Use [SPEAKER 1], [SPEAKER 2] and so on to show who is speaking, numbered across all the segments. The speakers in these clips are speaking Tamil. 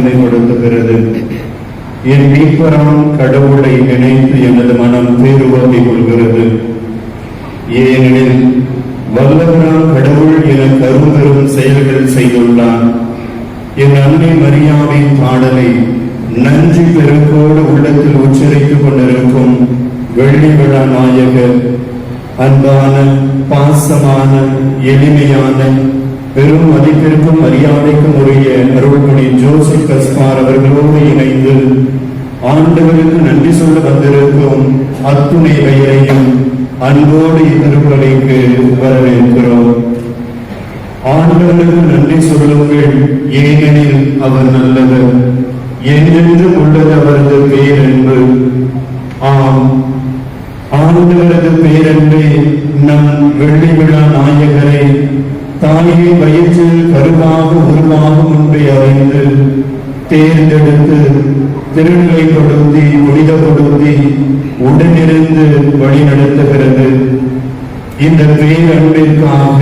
[SPEAKER 1] மகிமைப்படுத்துகிறது. என் மீட்பராம் கடவுளை நினைத்து எனது மனம் பேருவகை கொள்கிறது. ஏனெனில் வல்லவராம் கடவுள் எனக்கு அரும்பெரும் செயல்கள் செய்துள்ளார். என் அன்னை மரியாவின் பாடலை நன்றி பெருக்கோடு உள்ளத்தில் உச்சரித்துக் கொண்டிருக்கும் வெள்ளி விழா நாயகர், அன்பான, பாசமான, எளிமையான, பெரும் மதிப்பிற்கும் மரியாதைக்கும் உரிய அருள்மொழி ஜோசப் கஸ்பார் அவர்களோடு இணைந்து ஆண்டவருக்கு நன்றி சொல்ல வந்திருக்கும் அத்துணை பெயரையும் அன்போடு இத்திருப்பலைக்கு வரவேற்கிறோம். ஆண்டவருக்கு நன்றி சொல்லுங்கள், ஏனெனில் அவர் நல்லவர், என்றென்றும் உள்ளது அவரது பேரன்பு. ஆம், ஆண்டவரது பேரன்பே நம் வெள்ளி விழா நாயகரை தாயை வயிற்றில் கருவாக உருவாகும் முன்பே அறிந்து தேர்ந்தெடுத்து திருநிலைப்படுத்தி புனிதப்படுத்தி உடனிருந்து வழி நடத்துகிறது. இந்த பேரன்பிற்காக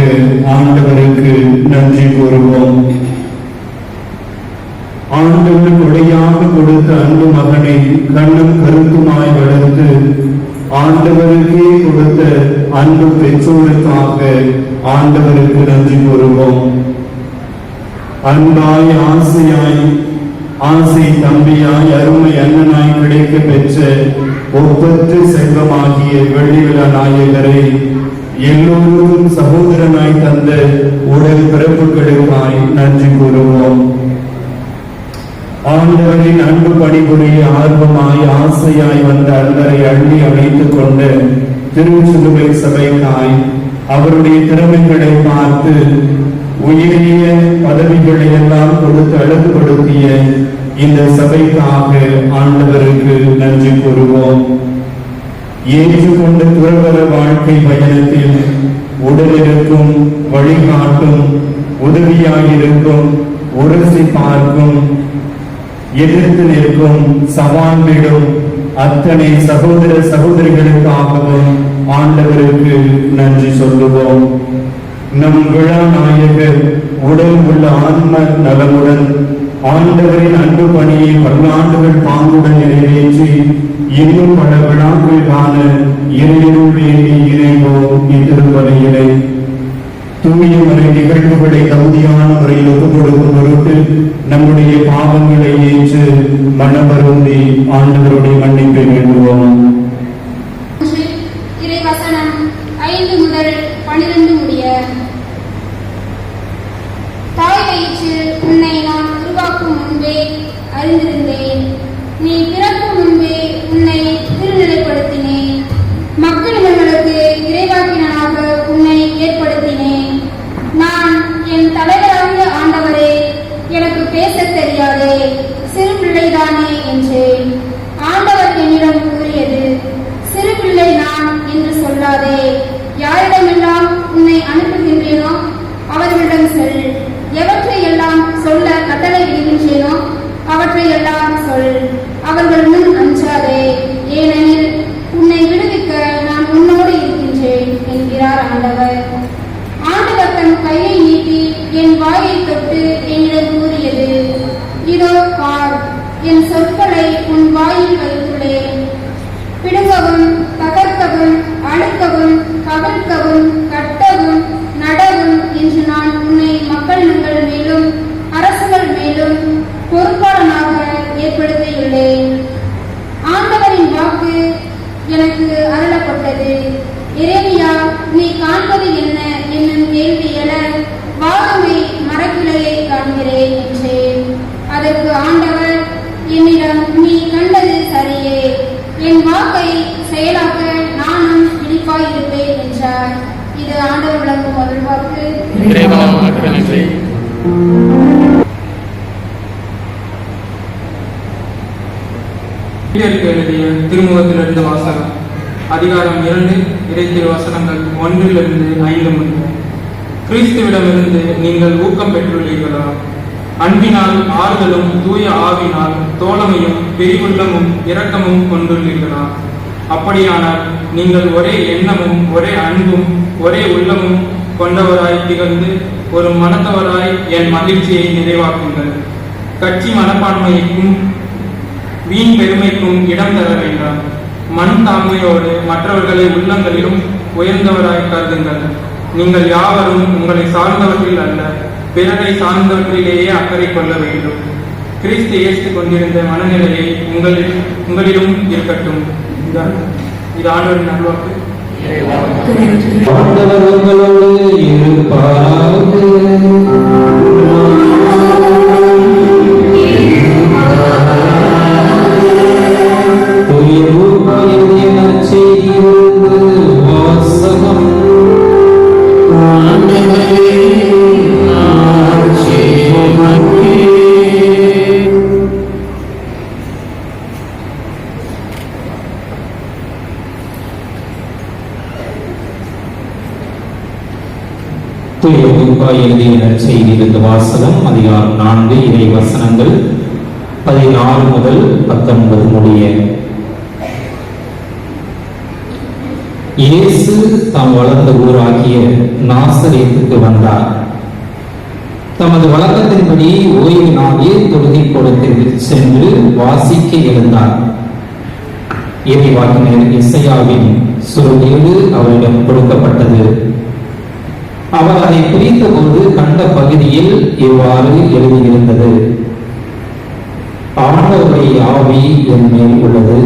[SPEAKER 1] ஆண்டவருக்கு நன்றி கூறுவோம். ஆண்டவர் கொடையாக கொடுத்த அன்பு மகனை கண்ணும் கருத்துமாய் வளர்த்து ஆண்டவருக்கே கொடுத்த அன்பு பெற்றோருக்காக ஆண்டவருக்கு நன்றி கூறுவோம். அன்பாய், ஆசையாய், ஆசை தம்பியாய், அருமை அண்ணனாய் கிடைக்க பெற்ற ஒப்பற்ற செல்வமாகிய வெள்ளி விழா நாயகரை எல்லோருக்கும் சகோதரனாய் தந்த உடல் பிறப்புகளுக்காய் நன்றி கூறுவோம். ஆண்டவரின் அன்பு பணிபுரிய ஆர்வமாய், ஆசையாய் வந்த அன்பரை அள்ளி அணைத்துக் கொண்ட திருச்சிலுவை சபைக்காய் அவருடைய திறமைகளை பார்த்து உயரிய பதவிகளை எல்லாம் கொடுத்து அழகுபடுத்திய இந்த சபைக்காக ஆண்டவருக்கு நன்றி கூறுவோம். ஏற்றுக்கொண்ட துறவர வாழ்க்கை பயணத்தில் உடலிருக்கும், வழிகாட்டும், உதவியாயிருக்கும், உரசி பார்க்கும், எதிர்த்து நிற்கும், சவால் விடும் அத்தனை சகோதர சகோதரிகளுக்காகவும் ஆண்டவருக்கு நன்றி சொல்லுவோம். நம் விழா நாயகர் உடல் உள்ள ஆன்ம நலமுடன் ஆண்டவரின் அன்பு பணியை பல்லாண்டுகள் பாங்குடன் நிறைவேற்றி இன்னும் பல விழாக்கள் காண இறையுள் வேண்டி இறைவோம் இத்திருப்பலியிலே. தூய முறை நிகழ்வுகளை தகுதியான முறையில் ஒப்புக் கொடுக்கும் பொருட்டு நம்முடைய பாவங்களை ஏற்று மனமருந்தி ஆண்டவருடைய மன்னிப்பை வேண்டுவோம்.
[SPEAKER 2] இறைவசனம் 5 முதல் 12 முடிய. தாய் வயிற்றில் உன்னை நான் உருவாக்கும் முன்பே அறிந்திருந்தேன். நீ பிறக்கும் முன்பே உன்னை திருநிலைப்படுத்தினேன். மக்களினங்களுக்கு இறைவாக்கினனாக உன்னை ஏற்படுத்தினேன். நான் என் தலைவராகிய ஆண்டவரே, எனக்கு பேச தெரியாதே, சிறு பிள்ளைதானே என்றேன். ஆண்டவர் என்னிடம் கூறியது, சிறு பிள்ளை நான் என்று சொல்லாதே. யாரிடமெல்லாம் உன்னை அனுப்புகின்றேனோ அவர்களிடம் சொல். எவற்றை எல்லாம் சொல்ல கட்டளை விடுகின்றேனோ அவற்றை எல்லாம் சொல். அவர்கள் முன் அஞ்சாதே, ஏனெனில் உன்னை விடுவிக்க நான் உன்னோடு இருக்கின்றேன் என்கிறார் ஆண்டவர். ஆண்டவர் தன் கையை நீட்டி என் வாயை தொட்டு என்னிடம் கூறியது, இதோ பார், என் சொற்களை உன் வாயில் வைத்துள்ளேன். பிடுங்கவும், தகர்க்கவும், அழுக்கவும், கவிழ்க்கவும், கட்டவும், நடவும் என்று நான் உன்னை மக்களினங்கள் மேலும் அரசுகள் மேலும் பொறுப்பாளனாக ஏற்படுத்தியுள்ளேன். ஆண்டவரின் வாக்கு எனக்கு அருளப்பட்டது. எரேமியா, நீ காண்பது என்ன என்னும் கேள்வி எழ, வாகமை மரக்கிளையை காண்கிறேன் என்றேன். அதற்கு ஆண்டவர் என்னிடம், நீ கண்டது சரியே, என் வாக்கை செயலாக்க நானும் விழிப்பாயிருப்பேன் என்றார். இது ஆண்டவர் விளங்கும் அருள் வாக்கு.
[SPEAKER 3] எழுதிய திருமுகத்திலிருந்து வாசகம். அதிகாரம் 2, இறைத்திருவசனங்கள் 1-5 முதல். கிறிஸ்துவிடமிருந்து நீங்கள் ஊக்கம் பெற்றுள்ளீர்களா? அன்பினால், ஆறுதலும், தூய ஆவினால் தோழமையும் பெரிவுள்ளமும் இரக்கமும் கொண்டுள்ளீர்களா? அப்படியானால் நீங்கள் ஒரே எண்ணமும் ஒரே அன்பும் ஒரே உள்ளமும் கொண்டவராய் திகழ்ந்து ஒரு மனத்தவராய் என் மகிழ்ச்சியை நிறைவாக்குங்கள். கட்சி மனப்பான்மைக்கும் வீண் பெருமைக்கும் இடம் தர வேண்டாம். மண் தாழ்மையோடு மற்றவர்களை உள்ளங்களிலும் உயர்ந்தவராய் கருதுங்கள். நீங்கள் யாவரும் உங்களை சார்ந்தவற்றில் அல்ல, பிறரை சார்ந்தவற்றிலேயே அக்கறை கொள்ள வேண்டும். கிறிஸ்து இயேசு கொண்டிருந்த மனநிலையை உங்களிலும் இருக்கட்டும். இது ஆண்டவரின் நல்வாக்கு.
[SPEAKER 4] ஆண்டவர் உங்களோடு இருப்பாராக. எழுதிய நற்செய்தியிலிருந்து வாசகம். அதிகாரம் 4 இறை வசனங்கள் 14 முதல் 19 முடிய. இயேசு தாம் வளர்ந்த ஊராகிய நாசரேத்துக்கு வந்தார். தமது வழக்கத்தின்படி ஓய்வு நாளில் தொழுகை கூடத்திற்கு சென்று வாசிக்க எழுந்தார். இறைவாக்கினர் எசையாவின் சுருளேடு அவரிடம் கொடுக்கப்பட்டது. அவர் அதை பிரித்த போது கண்ட பகுதியில் இவ்வாறு எழுதியிருந்தது: ஆண்டவருடைய ஆவி என் மேல் உள்ளது,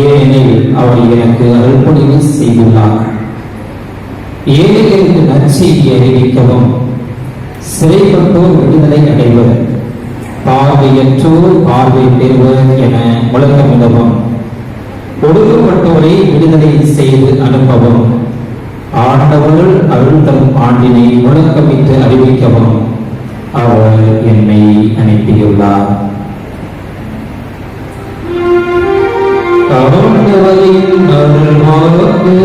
[SPEAKER 4] ஏனெனில் அவர் எனக்கு அருள்பணிவு செய்துள்ளார். ஏழைகளுக்கு நற்செய்தி அறிவிக்கவும், சிறைப்பட்டோர் விடுதலை அடைவர், பார்வையற்றோர் பார்வை பெறுவர் என முழக்கமிடவும், ஒடுக்கப்பட்டோரை விடுதலை செய்து அனுப்பவும், ஆண்டவர் அருள் தரும் ஆண்டினை முழக்கமிட்டு அறிவிக்கவும் அவர் என்னை அனுப்பியுள்ளார். ஆண்டவரின் அருள்வாக்கு.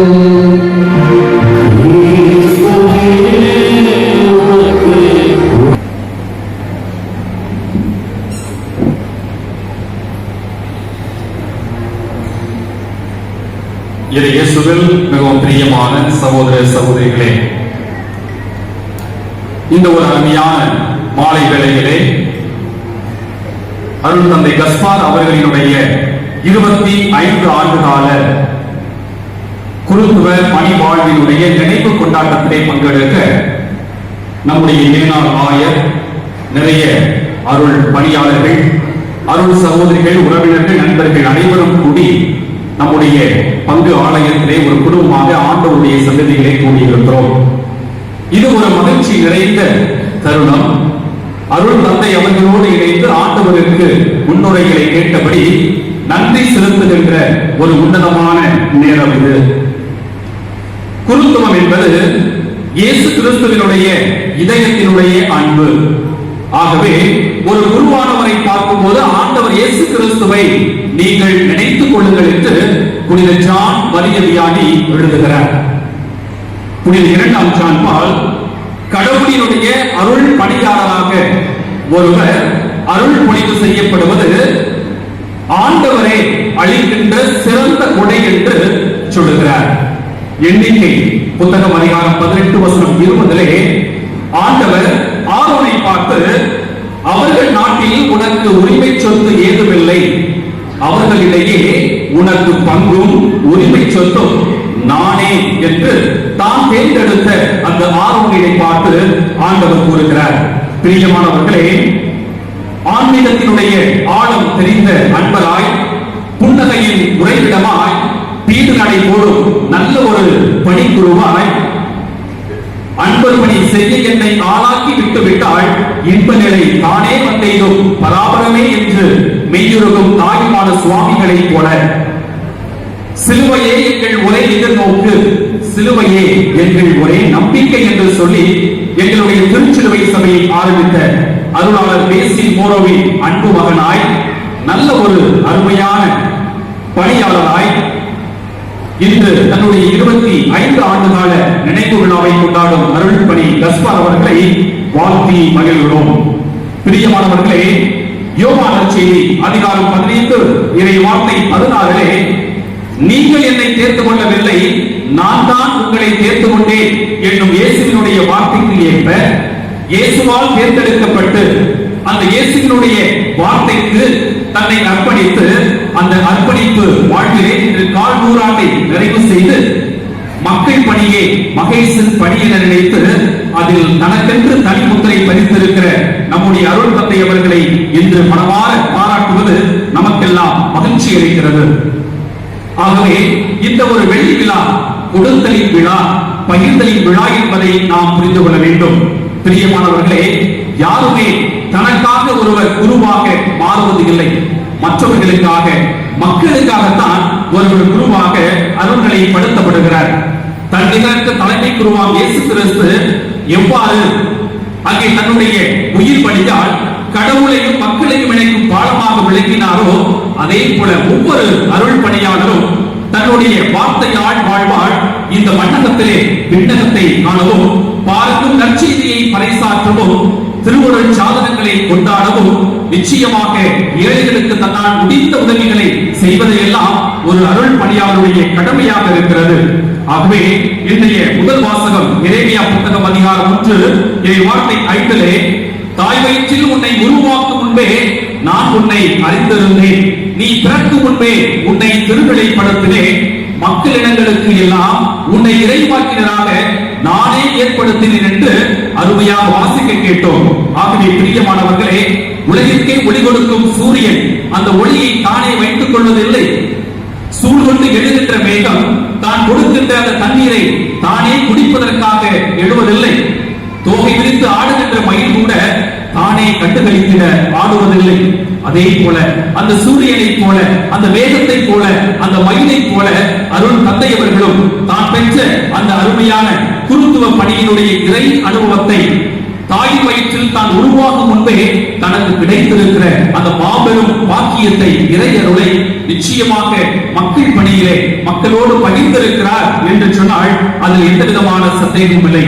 [SPEAKER 5] இயேசுவில் மிகவும் பிரியமான சகோதர சகோதரிகளே, இந்த ஒரு அருமையான மாலை வேளையிலே அருள் தந்தை கஸ்பார் அவர்களினுடைய 25 ஆண்டுகால குருத்துவ பணி வாழ்வினுடைய நினைவு கொண்டாட்டத்திலே பங்கெடுக்க நம்முடைய மேனாள் ஆயர், நிறைய அருள் பணியாளர்கள், அருள் சகோதரிகள், உறவினர்கள், நண்பர்கள் அனைவரும் கூடி நம்முடைய பங்கு ஆலயத்திலே ஒரு குடும்பமாக ஆண்டவருடைய சந்ததிகளை கூடியிருக்கிறோம். இது ஒரு மகிழ்ச்சி நிறைந்த தருணம். அருள் தந்தை அவர்களோடு இணைந்து ஆண்டவருக்கு முன்னுரைகளை கேட்டபடி நன்றி செலுத்துகின்ற ஒரு உன்னதமான நேரம் இது. குருத்துவம் என்பது இயேசு கிறிஸ்துவினுடைய இதயத்தினுடைய அன்பு. ஆகவே ஒரு குருவானவரை பார்க்கும்போது ஆண்டவர் இயேசு கிறிஸ்துவை நீங்கள் நினைத்துக் கொள்ளுங்கள் என்று புனித ஜான் வலிய வியாதி எழுதுகிறார். புனித 2ஆம் ஜான் பால் கடவுளினுடைய அருள் பணியாளராக ஒருவர் அருள் புனிது செய்யப்படுவது ஆண்டவரை அளிக்கின்ற சிறந்த கொடை என்று சொல்லுகிறார். எண்ணிக்கை புத்தகம் அதிகாரம் 18:20 ஆண்டவர் ஆரோனை பார்த்து, அவர்கள் நாட்டில் உனக்கு உரிமை சொத்து ஏதுமில்லை, அவர்களிடையே உனக்கு பங்கும் உரிமை சொத்தும் நானே என்று தான் தேர்ந்தெடுத்த அந்த ஆரோனை பார்த்து ஆண்டவர் கூறுகிறார். பிரியமானவர்களே, ஆன்மீகத்தினுடைய ஆழம் தெரிந்த அன்பராய், புன்னகையின் உறைவிடமாய், பீடு நடை போடும் நல்ல ஒரு பணிக்குருவாய், அன்பர் பணி செய்ய என்னை ஆளாக்கி விட்டு விட்டால் இன்ப நிலை தானே வந்தேதும் பராபரமே என்று மெய்யுருகும் தாய்மான சுவாமிகளை போல, சிலுவையே எங்கள் ஒரே எதிர்நோக்கு, சிலுவையே எங்கள் ஒரே நம்பிக்கை என்று சொல்லி எங்களுடைய திருச்சிலுவை சபையை ஆரம்பித்த அருளாளர் பேசில் மோரோவின் அன்பு மகனாய், நல்ல ஒரு அருமையான பணியாளராய், இன்று தன்னுடைய 25 ஆண்டுகால நினைவு விழாவை கொண்டாடும் அருள் பணி கஸ்பார் அவர்களை வாழ்த்தி மகிழ்கிறோம். பிரியமானவர்களே, யோவான் நற்செய்தி அதிகாரம் 15 இறை வார்த்தை 16 நீங்கள் என்னை தேர்ந்து கொள்ளவில்லை, நான் தான் உங்களை தேர்ந்து கொண்டேன் என்னும் இயேசுவினுடைய வார்த்தைக்கு ஏற்ப இயேசுவால் தேர்ந்தெடுக்கப்பட்டு அந்த இயேசுவினுடைய வார்த்தைக்கு தன்னை அர்ப்பணித்து அந்த அர்ப்பணிப்பு வாழ்விலே இன்று 1/4 நூற்றாண்டை நிறைவு செய்து மக்கள் பணியே மகேசன் பணி என நினைத்து அதில் தனக்கென்று தனிமுத்திரை பதித்திருக்கிற நம்முடைய அருள் தந்தை அவர்களை இன்று மனமாற பாராட்டுவது நமக்கெல்லாம் மகிழ்ச்சி அளிக்கிறது. ஆகவே இந்த ஒரு வெள்ளி விழா கொடுத்தலின் விழா, பகிர்ந்தலின் விழா என்பதை நாம் புரிந்து கொள்ள வேண்டும். பிரியமானவர்களே, யாருமே தனக்காக ஒருவர் குருவாக மாறுவது இல்லை. மற்றவர்களுக்காக, மக்களுக்காகத்தான் ஒருவர் குருவாக அருள்களை படுத்தப்படுகிறார். தன்னிகருக்கு தலைமை குருவாம் இயேசு கிறிஸ்து எவ்வாறு அங்கே தன்னுடைய உயிர் பலியால் கடவுளையும் மக்களையும் இணைக்கும் பாலமாக விளங்கினாரோ, அதே போல ஒவ்வொரு அருள் பணியாளரும் தன்னுடைய வார்த்தையால் வாழ்வாள் இந்த மண்ணகத்திலே விண்ணகத்தை காணவும், பார்க்கும் நற்செய்தியை பறைசாற்றவும், திருவுருள் சாதனங்களை கொண்டாடவும், நிச்சயமாக ஏழைகளுக்கு தன்னால் முடிந்த உதவிகளை செய்வதையெல்லாம் ஒரு அருள் பணியாளருடைய கடமையாக இருக்கிறது. ஆகவே இன்றைய முதல் வாசகம் எரேமியா புத்தகம் அதிகாரம் 1 வார்த்தை 5 தாய் வயிற்றில் உன்னை உருவாக்கும் முன்பே நான் உன்னை அறிந்திருந்தேன், நீ பிறக்கும் முன்பே உன்னை திருவிளைப்படுத்தினேன், மக்களிடங்களுக்கு எல்லாம் உன்னை இறைவாக்கினராக நானே ஏற்படுத்தினேன் என்று அருமையாக வாசிக்க கேட்டோம். ஆகவே பிரியமானவர்களே, உலகிற்கே ஒளி கொடுக்கும் சூரியன் அந்த ஒளியை தானே வைத்துக் கொள்வதில்லை. சூழ்கொண்டு எழுகின்ற மேகம் தான் கொடுக்கின்ற அந்த தண்ணீரை தானே குடிப்பதற்காக எழுவதில்லை. தோகை விரித்து ஆடுகின்ற மயில் கூட தானே கண்டுகளித்திட ஆடுவதில்லை. அதே போல அந்த சூரியனை போல, அந்த வேகத்தை போல, அந்த மயிலை போல அருள் தந்தையவர்களும் தான் பெற்ற அந்த அருமையான குருத்துவ பணியினுடைய இறை அனுபவத்தை தாயின் வயிற்றில் தான் உருவாகும் முன்பே தனக்கு கிடைத்திருக்கிற அந்த மாபெரும் பாக்கியத்தை, இறை அருளை நிச்சயமாக மக்கள் பணியிலே மக்களோடு பகிர்ந்திருக்கிறார் என்று சொன்னால் அதில் எந்த விதமான சந்தேகமும் இல்லை.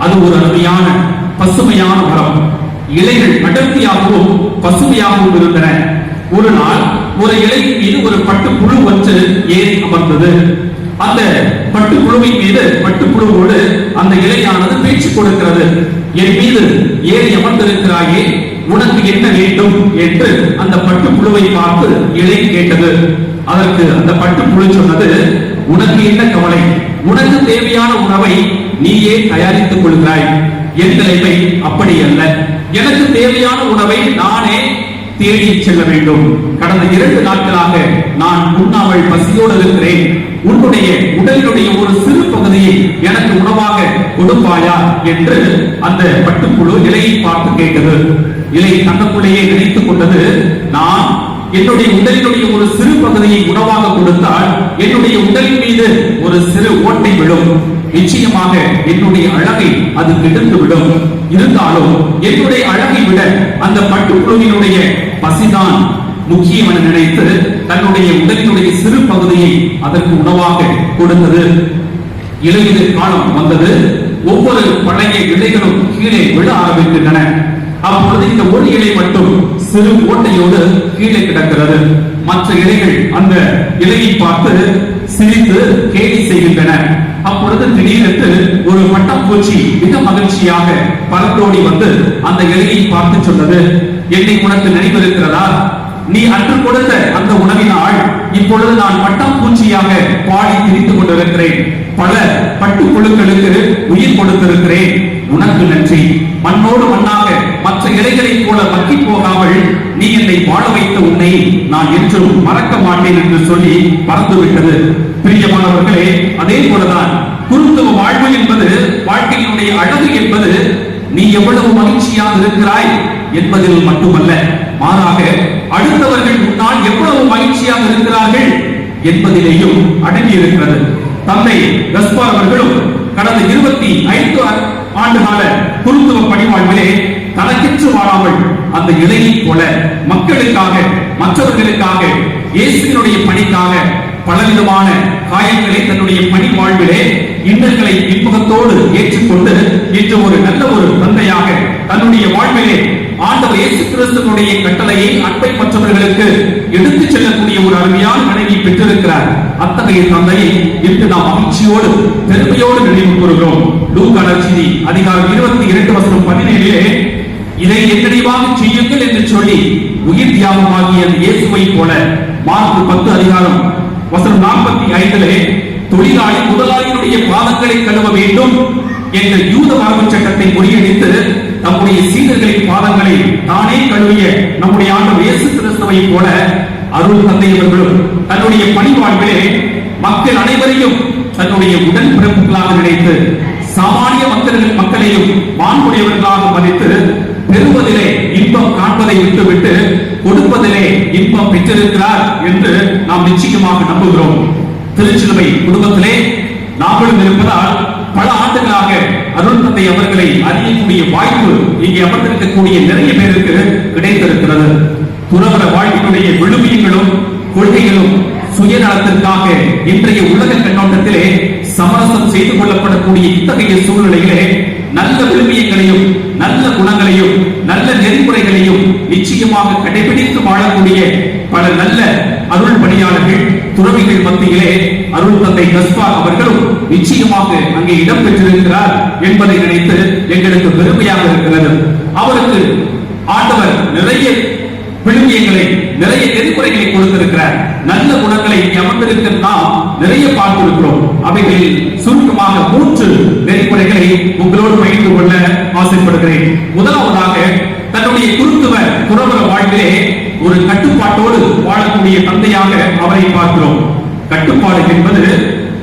[SPEAKER 5] அது ஒரு அருமையான பசுமையான மரம். இலைகள் அடர்த்தியாகவும் பசுமையாகவும் இருந்தன. ஒரு நாள் ஒரு இலையின் மீது ஒரு பட்டுப்புழு ஒன்று ஏறி அமர்ந்தது. அந்த பட்டுப்புழுவின் மீது பட்டுப்புழுவோடு அந்த இலையானது பேச்சு கொடுக்கிறது. என் மீது ஏறி அமர்ந்திருக்கிறாயே, உனக்கு என்ன வேண்டும் என்று அந்த பட்டுப்புழுவை பார்த்து இலை கேட்டது. அதற்கு அந்த பட்டுப்புழு சொன்னது, உனக்கு என்ன கவலை, உனக்கு தேவையான உணவை நீயே தயாரித்துக் கொள்கிறாய். என் நிலைமை அப்படி அல்ல. எனக்கு தேவையான உணவை நானே தேடி செல்ல வேண்டும். கடந்த 2 நாட்களாக நான் உண்ணாமல் பசியோடு இருக்கிறேன். உன்னுடைய உடலினுடைய ஒரு சிறு பகுதியை எனக்கு உணவாக கொடுப்பாயா என்று அந்த பட்டுப்புழு இலையை பார்த்து கேட்டது. இலை தனக்குள்ளேயே நினைத்துக் கொண்டது, நான் என்னுடைய உடலினுடைய ஒரு சிறு பகுதியை உணவாக கொடுத்தால் என்னுடைய உடலின் மீது ஒரு சிறு ஓட்டை விழும். நிச்சயமாக என்னுடைய அழகை அது கெடுத்து விடும். இருந்தாலும் என்னுடைய அழகை விட அந்த பட்டுப்புழுவினுடைய பசிதான் முக்கியம் என நினைத்து தன்னுடைய உடலினுடைய சிறு பகுதியை அதற்கு உணவாக கொடுத்தது. இலையுதிர் காலம் வந்தது. ஒவ்வொரு பழைய இலைகளும் கீழே விழ ஆரம்பிக்கின்றன. அப்பொழுது இந்த ஒரு இலை மட்டும் சிறு ஓட்டையோடு கீழே கிடக்கிறது. மற்ற இலைகள் அந்த இலையை பார்த்து சிரித்து கேலி செய்கின்றன. அப்பொழுது திடீரென்று ஒரு பட்டாம்பூச்சி மிக மகிழ்ச்சியாக பறந்தோடி வந்து அந்த இலையை பார்த்து சொன்னது, என்னை உனக்கு நினைவிருக்கிறதா? நீ அன்று கொடுத்த அந்த உணவினால் இப்பொழுது நான் பட்டாம்பூச்சியாக பாடி திரித்துக் கொண்டிருக்கிறேன். பல பட்டுப்புழுக்களுக்கு உயிர் கொடுத்திருக்கிறேன். உனக்கு நன்றி. மண்ணோடு மண்ணாக மற்ற இலைகளைப் போல மக்கி போகாமல் நீ என்னை வாழ வைத்த உன்னை நான் என்றும் மறக்க மாட்டேன் என்று சொல்லி பறந்துவிட்டது. பிரியமானவர்களே, அதே போலதான் குருத்துவ வாழ்வு என்பது, வாழ்க்கையினுடைய அழகு என்பது நீ எவ்வளவு மகிழ்ச்சியாக இருக்கிறாய் என்பதில் மட்டுமல்ல, மாறாக அடுத்தவர்கள் முன்னால் எவ்வளவு மகிழ்ச்சியாக இருக்கிறார்கள் என்பதிலேயும் அடங்கி இருக்கிறது. தந்தை கஸ்பார் அவர்களும் கடந்த 25 ஆண்டுகால குருத்துவ பணிவாழ்விலே தனக்கென்று வாழாமல் அந்த இலையை போல மக்களுக்காக, மற்றவர்களுக்காக, இயேசுவினுடைய பணிக்காக பலவிதமான காயங்களை தன்னுடைய பணி வாழ்விலே இன்னல்களை இன்பத்தோடு ஏற்றுக்கொண்டு இன்று ஒரு நல்ல ஒரு தந்தையாக தன்னுடைய வாழ்விலே ஆண்டவர் இயேசு கிறிஸ்துவினுடைய கட்டளையை, அன்பை மற்றவர்களுக்கு எடுத்துச் செல்லக்கூடிய ஒரு அருமையான மனைவி பெற்றிருக்கிறார். அத்தகைய தந்தையை இன்று நாம் மகிழ்ச்சியோடு பெருமையோடு நினைவு கூறுகிறோம். லூக்கா நற்செய்தி அதிகாரம் 22 வசனம் 17 இதை என்னடிவாக செய்யுங்கள் என்று சொல்லி உயிர் தியாகமாகிய இயேசுவை போல மார்க் 10 அதிகாரம் வசனம் 45 தொழிலாளி முதலாளியுடைய பாதங்களை கழுவ வேண்டும் என்ற யூத மரபு சட்டத்தை முறியடித்து நம்முடைய சீடர்களின் பாதங்களை தானே கழுவிய நம்முடைய ஆண்டவர் இயேசு கிறிஸ்துவை போல அருள் தந்தையவர்களும் தன்னுடைய பணிவாழ்விலே மக்கள் அனைவரையும் தன்னுடைய உடன் பிறப்புகளாக நினைத்து சாமானிய மக்களையும் மாண்புடையவர்களாக மதித்து பெறுவதிலே இன்பம் காண்பதை விட்டுவிட்டு கொடுப்பதிலே இன்பம் பெற்றிருக்கிறார் என்று நாம் நிச்சயமாக நம்புகிறோம். திருச்சிலுவை குடும்பத்திலே நாங்களும் இருப்பதால் பல ஆண்டுகளாக அருள் தந்தை அவர்களை அறியக்கூடிய வாய்ப்பு இங்கே அமர்ந்திருக்கக்கூடிய நிறைய பேருக்கு கிடைத்திருக்கிறது. துறவற வாழ்வினுடைய விழுமியங்களும் கொள்கைகளும் சுயநலத்திற்காக இன்றைய உலக கண்ணோட்டத்திலே சமரசம் செய்து கொள்ளப்படக்கூடிய இத்தகைய சூழ்நிலையிலே நல்ல விழுமியங்களையும் நல்ல குணங்களையும் நல்ல நெறிமுறைகளையும் நிச்சயமாக கடைபிடித்து வாழக்கூடிய பல நல்ல அருள் பணியாளர்கள் துறவிகள் மத்தியிலே அருள் தந்தை கஸ்பார் அவர்களும் நிச்சயமாக அங்கே இடம் பெற்றிருக்கிறார் என்பதை நினைத்து எங்களுக்கு பெருமையாக இருக்கிறது. அவருக்கு ஆண்டவர் நிறைய விழுமியங்களை நிறைய நெறிமுறைகளை கொடுத்திருக்கிறார். நல்ல குணங்களை அமர்ந்திருக்க நாம் நிறைய பார்த்திருக்கிறோம். அவைகளில் சுருக்கமாக 3 நெறிமுறைகளை உங்களோடு பகிர்ந்து கொள்ள ஆசைப்படுகிறேன். முதலாவதாக தன்னுடைய குருத்துவ துறவற வாழ்விலே ஒரு கட்டுப்பாட்டோடு வாழக்கூடிய தந்தையாக அவரை பார்க்கிறோம். கட்டுப்பாடு என்பது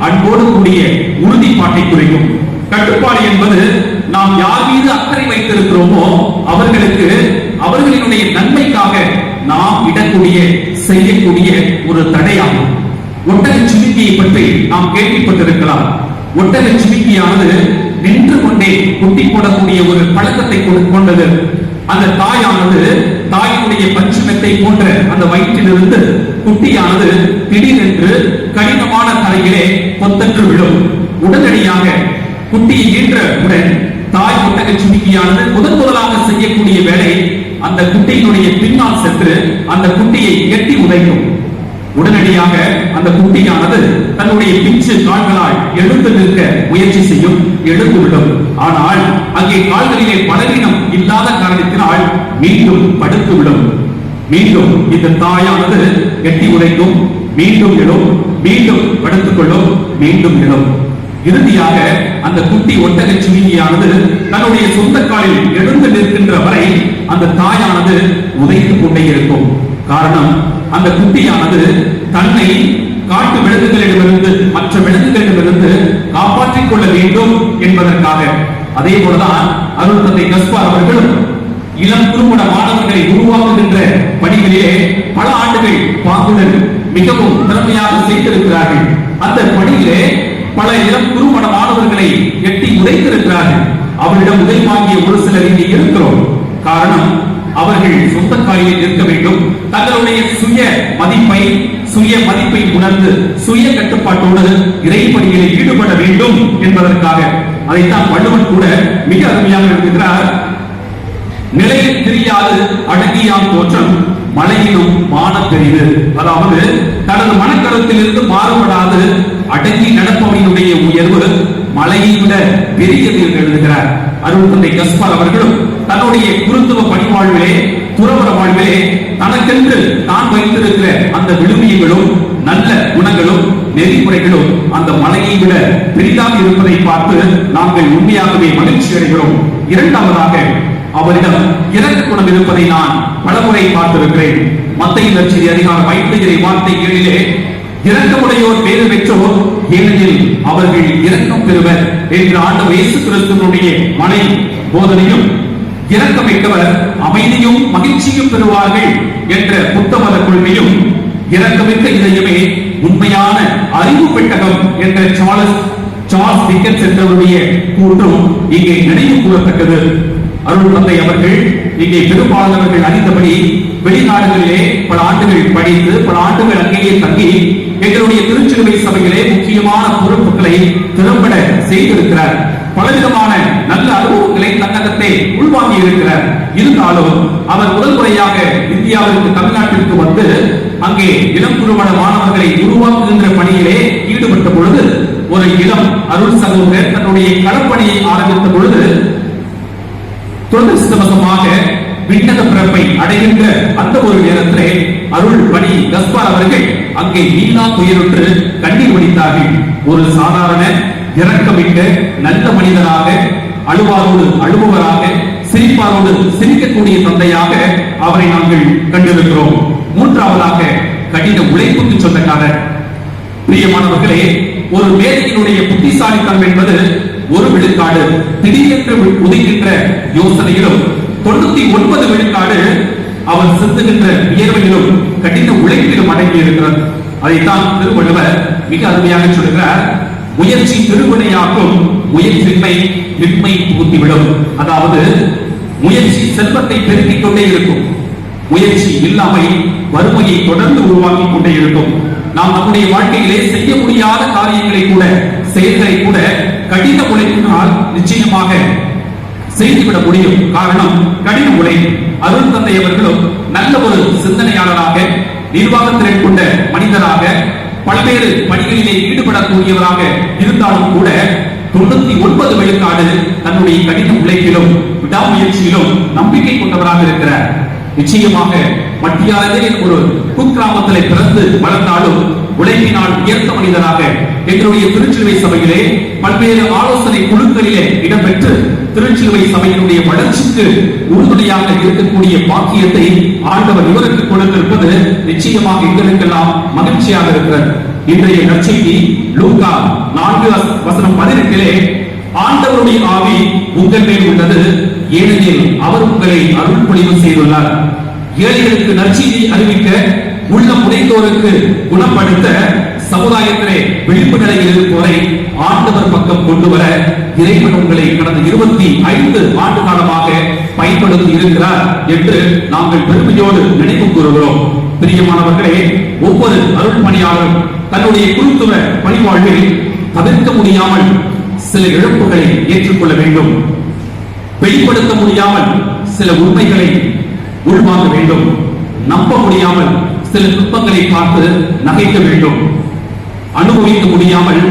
[SPEAKER 5] அன்போடு கூடிய உறுதிப்பாட்டை குறிக்கும். கட்டுப்பாடு என்பது நாம் யார் மீது அக்கறை வைத்திருக்கிறோமோ அவர்களுக்கு அவர்களினுடைய நன்மைக்காக நாம் இடக்கூடிய செய்யக்கூடிய ஒரு தடையாகும். ஒட்டக சிவிங்கியை பற்றி நாம் கேள்விப்பட்டிருக்கலாம். ஒட்டக சிவிங்கியானது நின்று கொண்டே குட்டி போடக்கூடிய ஒரு பழக்கத்தை கொண்டது. அந்த தாயானது தாயினுடைய பஞ்சுமெத்தை போன்ற அந்த வயிற்றிலிருந்து குட்டியானது திடீரென்று கடினமான தரையிலே கொத்தன்று விடும். உடனடியாக குட்டியை ஈன்றவுடன் தாய் ஒட்டக சிவிங்கியானது முதலாக செய்யக்கூடிய வேலை அந்த குட்டியினுடைய பின்னால் சென்று அந்த குட்டியை எட்டி உதைக்கும். உடனடியாக அந்த குட்டியானது தன்னுடைய பிஞ்சு கால்களால் எழுந்து நிற்க முயற்சி செய்யும், எழுந்துவிடும். ஆனால் அங்கே கால்களிலே பலவீனம் இல்லாத காரணத்தினால் மீண்டும் படுத்துவிடும். மீண்டும் இந்த தாயானது எட்டி உதைக்கும், மீண்டும் எழும், மீண்டும் படுத்துக் கொள்ளும், மீண்டும் எழும். இறுதியாக அந்த குட்டி ஒட்டக சிவிங்கியானது தன்னுடைய சொந்த காலில் எழுந்து நிற்கின்ற வரை அந்த தாயானது உதைத்துக் கொண்டே இருக்கும். காரணம், அந்த குட்டியானது தன்னை காட்டு விலங்குகளிடமிருந்து மற்ற விலங்குகளிடமிருந்து காப்பாற்றிக் கொள்ள வேண்டும் என்பதற்காக. அதே போலதான் அருள் தந்தை கஸ்பார் அவர்களும் இளம் குறும்பட மாணவர்களை உருவாக்குகின்ற பணிகளிலே பல ஆண்டுகள் பாங்குடன் மிகவும் திறமையாக செய்திருக்கிறார்கள். அந்த பணியிலே பல இளம் குறும்பட மாணவர்களை எட்டி உதைத்திருக்கிறார்கள். அவரிடம் உதவி வாங்கிய ஒரு சிலர் இங்கே இருக்கிறோம். காரணம், அவர்கள் சொந்த காலில் நிற்க வேண்டும், தங்களுடைய சுய மதிப்பை உணர்ந்து சுய கட்டுப்பாட்டோடு இறைப்பணிகளில் ஈடுபட வேண்டும் என்பதற்காக. அதைத்தான் வள்ளுவன் கூட மிக அருமையாக எழுதுகிறார். நிலையில் தெரியாது அடங்கியான் தோற்றம் மலையிலும் மான பெரிது. அதாவது தனது மனக்கருத்தில் இருந்து மாறுபடாது அடங்கி நடப்பவனுடைய உயர்வு மலையை விட பெரியது என்று எழுதுகிறார். அருள் தந்தை கஸ்பார் அவர்களும் தன்னுடைய குருத்துவ பணிவாழ்விலே துறவற வாழ்விலே தனக்கென்று தான் வைத்திருக்கிற அந்த விழுமியங்களும் நல்ல குணங்களும் நெறிமுறைகளும் அந்த மலையை விட பெரிதாக இருப்பதை பார்த்து நாங்கள் உண்மையாகவே மகிழ்ச்சி அடைகிறோம். இரண்டாவதாக அவரிடம் இரக்க குணம் இருப்பதை நான் பலமுறை பார்த்திருக்கிறேன். மத்தேயு நற்செய்தி அதிகாரம் 5 வார்த்தை 7 இரக்கமுடையோர் பேறு பெற்றோர் ஏனெனில் அவர்கள் இரக்கம் பெறுவர் என்று ஆண்டவர் இயேசு கிறிஸ்துவினுடைய மனை போதனையும், இரக்கமிக்கவர் அமைதியும் மகிழ்ச்சியும் பெறுவார்கள் என்ற புத்தமத கொள்கையும், இரக்கமிக்க இதயமே உண்மையான அறிவு பெட்டகம் என்ற சார்ல்ஸ் டிக்கன்ஸ் என்றவருடைய கூற்றும் இங்கே நினைவு கூறத்தக்கது. அருள் தந்தை அவர்கள் இங்கே பெரும்பாலானவர்கள் அறிந்தபடி வெளிநாடுகளிலே பல ஆண்டுகள் படித்து பல ஆண்டுகள் அங்கேயே தங்கி எங்களுடைய திருச்சிலுவை சபையிலே முக்கியமான பொறுப்புகளை திறம்பட செய்திருக்கிறார். பலவிதமான நல்ல அனுபவங்களை தன்னகத்தை உள்வாங்கி இருக்கிறார். இருந்தாலும் அவர் முதல் முறையாக இந்தியாவிற்கு தமிழ்நாட்டிற்கு வந்து அங்கே இளம் குறுமண மாணவர்களை உருவாக்குகின்ற பணியிலே ஈடுபட்ட பொழுது ஒரு இளம் அருள் சகோதரர் தன்னுடைய களப்பணியை ஆரம்பித்த பொழுது துரதிருஷ்டவசமாக விண்ணக பிறப்பை அடைகின்ற அந்த ஒரு நேரத்திலே அருள் பணி கஸ்பார் அவர்கள் அங்கே வீணா துயருற்று கண்ணீர் வடித்தார்கள். ஒரு சாதாரண இரக்கமிக்க நல்ல மனிதராக, அழுவாரோடு அழுபவராக, சிரிப்பாரோடு சிரிக்கக்கூடிய தந்தையாக அவரை நாங்கள் கண்டிருக்கிறோம். மூன்றாவதாக கடின உழைப்புக்கு சொந்தக்காரர். பிரியமானவர்களே, ஒரு மேதையினுடைய புத்திசாலித்தனம் என்பது ஒரு விழுக்காடு திடீரென்று உதிக்கின்ற யோசனையிலும் 99 விழுக்காடு அவர் சிந்துகின்ற வியர்வையிலும் கடின உழைப்பிலும் அடங்கி இருக்கிறது. அதைத்தான் திருவள்ளுவர் மிக அருமையாக சொல்கிறார், முயற்சி திருவினையாக்கும், முயற்சியின்மை மின்மை புகுத்திவிடும். அதாவது முயற்சி செல்வத்தை பெருக்கிக் கொண்டே இருக்கும், முயற்சி இல்லாமை வறுமையை தொடர்ந்து உருவாக்கி கொண்டே இருக்கும். நாம் நம்முடைய வாழ்க்கையிலே செய்ய முடியாத காரியங்களை கூட, செயல்களை கூட கடின உழைப்பினால் நிச்சயமாக செய்துவிட முடியும். காரணம் கடின உழைப்பு. அருள் தந்தை அவர்களும் நல்ல ஒரு சிந்தனையாளராக, நிர்வாகத்திறன் கொண்ட மனிதராக, பல்வேறு பணிகளிலே ஈடுபடக்கூடியவராக இருந்தாலும் கூட 99 விழுக்காடு தன்னுடைய கடின உழைப்பிலும் விடாமுயற்சியிலும் நம்பிக்கை கொண்டவராக இருக்கிறார். நிச்சயமாக மட்டியாளரில் ஒரு குக்கிராமத்திலே பிறந்து வளர்ந்தாலும் உழைப்பினால் உயர்ந்த மனிதராக எங்களுடைய திருச்சிலுவை சபையிலே பல்வேறு ஆலோசனை குழுக்களிலே இடம்பெற்று திருச்சிலுவை சபையினுடைய வளர்ச்சிக்கு உறுதுணையாக இருக்கக்கூடிய பாக்கியத்தை ஆண்டவர் இவருக்கு கொடுத்திருப்பது நிச்சயமாக எங்களுக்கெல்லாம் மகிழ்ச்சியாக இருக்கிறது. இன்றைய நற்செய்தி லூக்கா 4:18 ஆண்டவருடைய ஆவி உங்கள் மேல் உள்ளது, ஏனெனில் அவர் உங்களை அருள் பொழிவு செய்துள்ளார். ஏழைகளுக்கு நற்செய்தி அறிவிக்க, உள்ளம் உடைந்தோருக்கு குணப்படுத்த, சமுதாயத்திலே விழிப்பு நிலையில் இருப்போரை ஆண்டவர் பக்கம் கொண்டு வர இறைவன் உங்களை கடந்த 25 ஆண்டு காலமாக பயன்படுத்தி இருக்கிறார் என்று நாங்கள் பெருமையோடு நினைவு கூறுகிறோம். பிரியமானவர்களே, ஒவ்வொரு அருள் பணியாளரும் தன்னுடைய குருத்துவ பணிவாழ்வில் தவிர்க்க முடியாமல் சில இழப்புகளை ஏற்றுக்கொள்ள வேண்டும். வெளிப்படுத்த முடியாமல் சில உண்மைகளை உள்வாங்க வேண்டும். நம்ப முடியாமல் சில துன்பங்களை பார்த்து நகைக்க வேண்டும். அனுபவிக்க முடியாமல்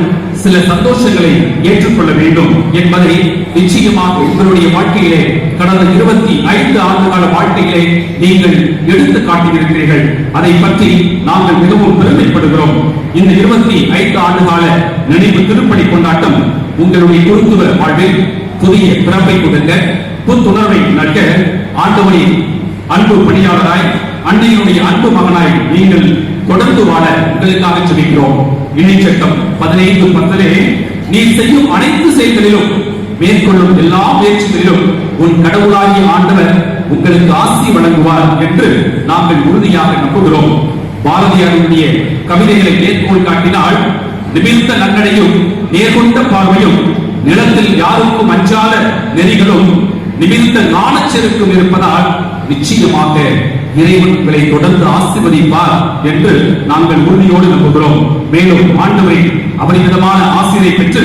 [SPEAKER 5] சில சந்தோஷங்களை ஏற்றுக்கொள்ள வேண்டும் என்பதை நிச்சயமாக உங்களுடைய வாழ்க்கையிலே கடந்த 25 ஆண்டுகால வாழ்க்கையிலே நீங்கள் எடுத்து காட்டியிருக்கிறீர்கள். அதை பற்றி நாங்கள் மிகவும் பெருமைப்படுகிறோம். இந்த 25 ஆண்டுகால நினைவு திருப்பணி கொண்டாட்டம் உங்களுடைய குருத்துவ வாழ்வில் புதிய பிறப்பை கொடுக்க, புத்துணர்வை நல்க, ஆண்டவரின் அன்பு பணியாளராய், அன்னையினுடைய அன்பு மகனாய் நீங்கள் தொடர்ந்து வாழ உங்களுக்காக ஜெபிக்கிறோம். இணைச்சட்டம் 15:10 நீ செய்யும் அனைத்து செயல்களிலும் மேற்கொள்ளும் எல்லா முயற்சிகளிலும் உன் கடவுளாகிய ஆண்டவர் உங்களுக்கு ஆசி வழங்குவார் என்று நாங்கள் உறுதியாக நம்புகிறோம். பாரதியாருடைய கவிதைகளை மேற்கோள் காட்டினால், நிமிர்ந்த நன்னடையும் நேர்கொண்ட பார்வையும் நிலத்தில் யாருக்கும் அஞ்சாத நெறிகளும் நிமிர்ந்த நாணச்செருக்கும் இருப்பதால் நிச்சயமாக இறைவன் உங்களை தொடர்ந்து ஆசீர்வதிப்பார் என்று நாங்கள் உறுதியோடு நம்புகிறோம். மேலும் ஆண்டவரை அபரிமிதமான ஆசிரியை பெற்று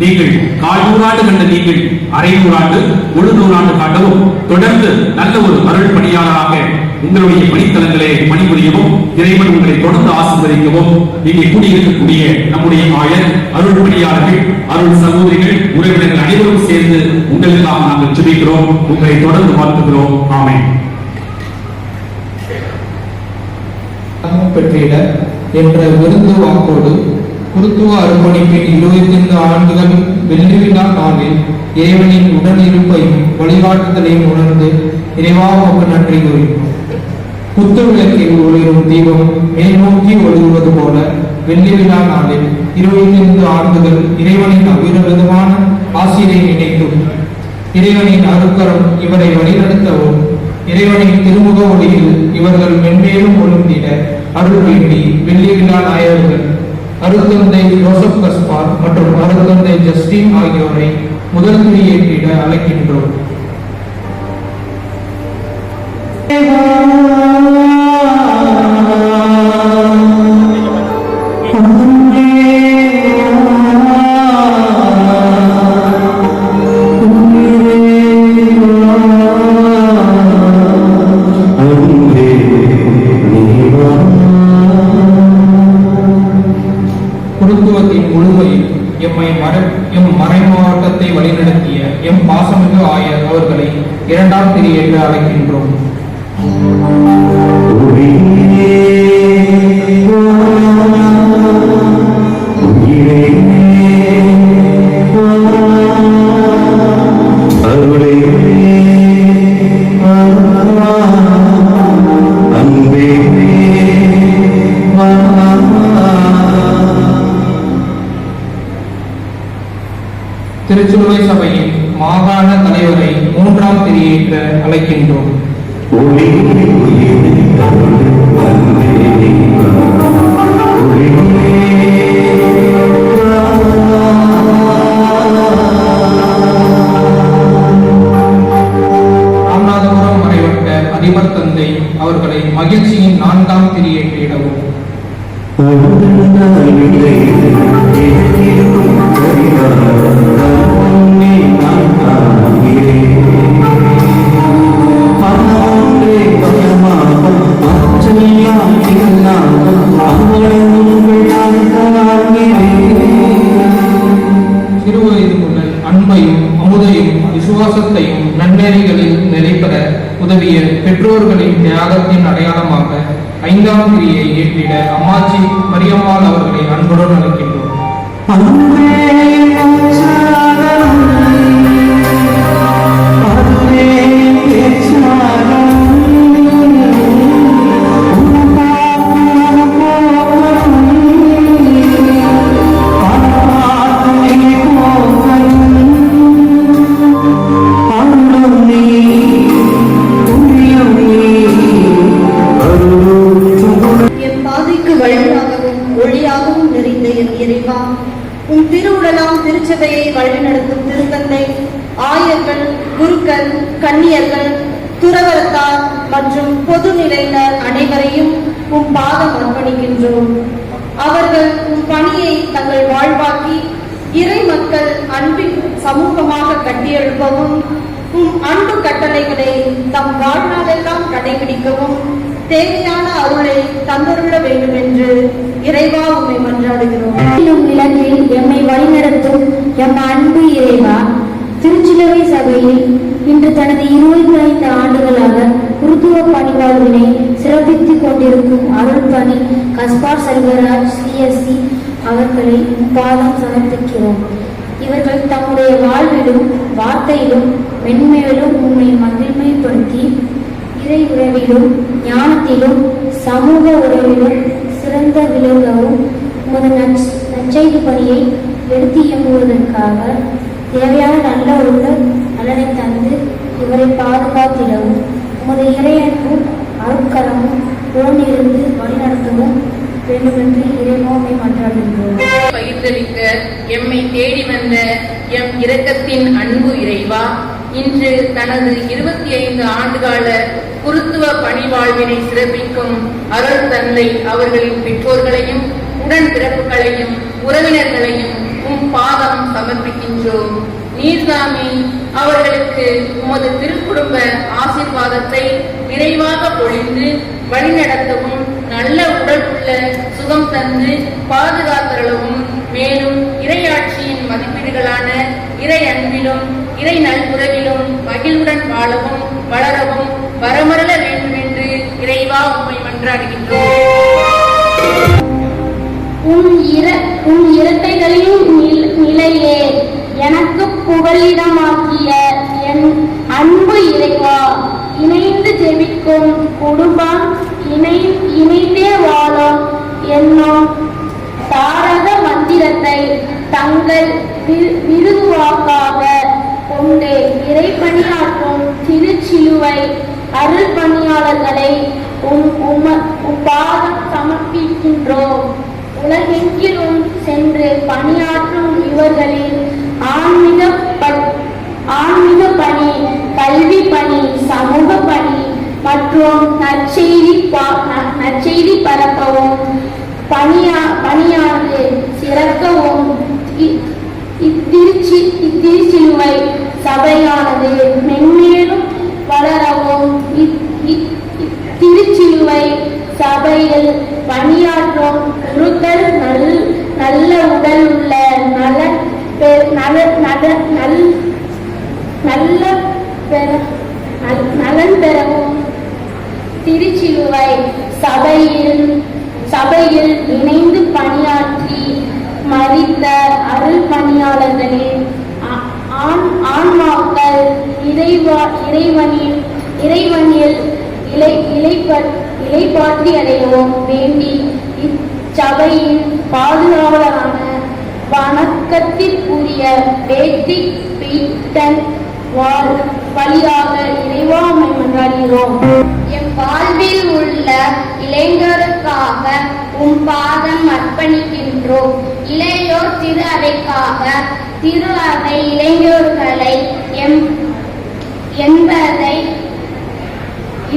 [SPEAKER 5] நீங்கள் 1/4 நூறாண்டு கண்ட நீங்கள் 1/2 நூறாண்டு 1 நூறாண்டு காட்டவும் தொடர்ந்து நல்ல ஒரு அருள் பணியாளராக உங்களுடைய பணித்தலங்களே பணிபுரியவும் இறைவன் உங்களை தொடர்ந்து ஆசீர்வதிக்கவும் இங்கே கூடியிருக்கக்கூடிய நம்முடைய ஆயர், அருள் பணியாளர்கள், அருள் சகோதரிகள், உறவினர்கள் அனைவரும் சேர்ந்து உங்களுக்காக நாங்கள் ஜெபிக்கிறோம். உங்களை தொடர்ந்து வாழ்த்துகிறோம். ஆமென்.
[SPEAKER 6] பெற்றிட என்ற விருந்து வாக்கோடு குருத்துவ அர்ப்பணிப்பின் 25 ஆண்டுகள் வெள்ளி விழா நாளில் இறைவனின் உடனிருப்பையும் வழிகாட்டுதலையும் உணர்ந்து இறைவாவுக்கு நன்றி கூறினோம். குத்து விளக்கில் ஒளிரும் தீபம் மேல் நோக்கி ஒழுகுவது போல வெள்ளி விழா நாளில் 25 ஆண்டுகள் இறைவனின் அபிரமிதமான ஆசிரை நினைத்தும் இறைவனின் அருக்கரம் இவரை வழிநடத்தவும் இறைவனின் திருமுக ஒளியில் இவர்கள் மென்மேலும் ஒழுங்கிட அருள் வேண்டி வெள்ளி விழா நாயகர்கள் அருத்தந்தை ஜோசப் கஸ்பார் மற்றும் அருத்தந்தை ஜஸ்டின் ஆகியோரை முதல் குறியேற்றிட அழைக்கின்றோம். குருத்துவத்தின் முழுமையில் எம் மறை மாவட்டத்தை வழிநடத்திய எம் பாசமிகு ஆயர் அவர்களை இரண்டாம் திரியேற்று அழைக்கின்றோம். திருச்சிலுவை சபையின் மாகாண தலைவரை மூன்றாம் திரியேற்று அழைக்கின்றோம். ராமநாதபுரம் மறைவட்ட அதிபர் தந்தை அவர்களை மகிழ்ச்சியின் நான்காம் திரியேற்றிடவும். சிறுவயது முதல் அன்பையும் அமுதையும் விசுவாசத்தையும் நன்னெறிகளில் நிலைபெற உதவிய பெற்றோர்களின் தியாகத்தின் அடையாளமாக ஐந்தாம் திரியை ஏற்றிட அம்மாச்சி மரியம்மாள் அவர்களை அன்புடன் அழைக்கின்றோம்.
[SPEAKER 7] என் பாதைக்கு வழியாகவும் ஒளியாகவும் நிறைந்த என் இறைவா, உன் திருவுடலாம் திருச்சபையை வழிநடத்தும் திருத்தந்தை, ஆயர்கள், குருக்கள், கன்னியர்கள், துறவரத்தார் மற்றும் பொதுநிலையினர் அனைவரையும் உன் பாதம் அர்ப்பணிக்கின்றோம். அவர்கள் உன் பணியை தங்கள் வாழ்வாக்கி இறை மக்கள் அன்பின் சமூகமாக கட்டியெழுப்பவும், உன் அன்பு கட்டளைகளை தம் வாழ்நாளெல்லாம் கடைபிடிக்கவும் தேவையான அருளை தந்தருள வேண்டும் என்று இறைவா உம்மை மன்றாடுகிறோம்.
[SPEAKER 8] இலக்கில் எம்மை வழிநடத்தும் எம் அன்பு இறைவா, திருச்சிலுவை சபையில் இன்று தனது 25 ஆண்டுகளாக குருத்துவ பணிவாழ்வினை சிறப்பித்துக் கொண்டிருக்கும் அருள் பணி கஸ்பார் செல்வராஜ் CSC அவர்களை பாதம் சமர்ப்பிக்கிறோம். இவர்கள் தம்முடைய வாழ்விலும் வார்த்தையிலும் மென்மேலும் உண்மை மகிழ்மைப்படுத்தி இறை உறவிலும் ஞானத்திலும் சமூக உறவிலும் சிறந்த விளங்கவும் உமது நற்செய்தி பணியை எடுத்து இயங்குவதற்காக தேவையான நல்ல உள்ள நலனை தந்து இவரை பாதுகாத்திடவும் உமது இறையன்பும் அருட்கரமும் உடனிருந்து வழிநடத்தவும் வேண்டுமென்று இறைவனை மன்றாடுகின்றோம்.
[SPEAKER 9] பயிர்ந்தளிக்க எம்மை தேடி வந்த எம் இரக்கத்தின் அன்பு இறைவா, இன்று தனது 25 ஆண்டுகால குருத்துவ பணிவாழ்வினை சிறப்பிக்கும் அருள் தந்தை அவர்களின் பெற்றோர்களையும் உடன்பிறப்புகளையும் உறவினர்களையும் உம் பாதம் சமர்ப்பிக்கின்றோம். நீர்தாமே அவர்களுக்கு உமது திருக்குடும்ப ஆசீர்வாதத்தை நிறைவாக பொழிந்து வழிநடத்தவும் நல்ல உடல் உள்ள சுகம் தந்து பாதுகாத்தரளவும், மேலும் இறையாட்சியின் மதிப்பீடுகளான இறை அன்பிலும் இறை நல்புறவிலும் மகிழ்வுடன் வாழவும் வளரவும் வரமரள வேண்டும் என்று இறைவா உம்மை மன்றாடுகின்றோம்.
[SPEAKER 8] உன் இரட்டைகளின் நிலையே எனக்கு புகலிடமாக்கிய என் அன்பு இறைவா, இணைந்து ஜெபிக்கும் குடும்பம் இணைந்தே வாழும் என்னும் தாரக மந்திரத்தை தங்கள் விருதுவாக்காக கொண்டு இறைப்பணியாற்றும் திருச்சிலுவை அருள் பணியாளர்களை பாதம் சமர்ப்பிக்கின்றோம். உலகெங்கிலும் சென்று பணியாற்றும் இவர்களின் ஆன்மீக பணி, கல்வி பணி, சமூக பணி மற்றும் நற்செய்தி பரப்பவும் பணியானது சிறக்கவும் இத்திருச்சிலுவை சபையானது மென்மேலும் வளரவும் திருச்சிலுவை சபையில் பணியாற்றும் குருக்கள் நல்ல உடல் உள்ள நலன் பெறவும் திருச்சிலுவை சபையில் இணைந்து பணியாற்றி மரித்த அருள் பணியாளர்களின் ஆன்மாக்கள் இறைவனில் இலைப்பாற்றி அடையவும் வேண்டி இச்சபையின் பாதுகாவலரான வணக்கத்திற்குரிய பேட்ரிக் பீட்டன் வழியாக இறைவாமை மன்றாடுகிறோம்.
[SPEAKER 2] எம் வாழ்வில் உள்ள இளைஞருக்காக உம் பாதம் அர்ப்பணிக்கின்றோம். இளையோர் திரு அவைக்காக திரு அவை இளைஞர்களை என்பதை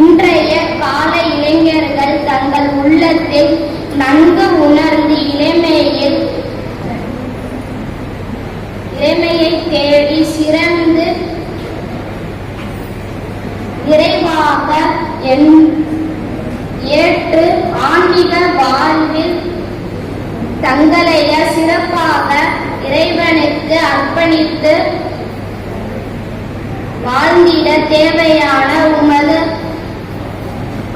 [SPEAKER 2] இன்றைய கால இளைஞர்கள் தங்கள் உள்ளத்தில் நன்கு உணர்ந்து இறைமையை தேடி சிறந்து நிறைவாக ஏற்று ஆன்மீக வாழ்வில் தங்களைய சிறப்பாக இறைவனுக்கு அர்ப்பணித்து வாழ்ந்திட தேவையான உமது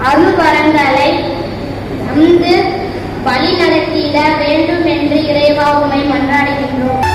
[SPEAKER 2] அருள்வரங்களை நம்பு வழி நடத்திட வேண்டும் என்று இறைவா உம்மை மன்றாடுகின்றோம்.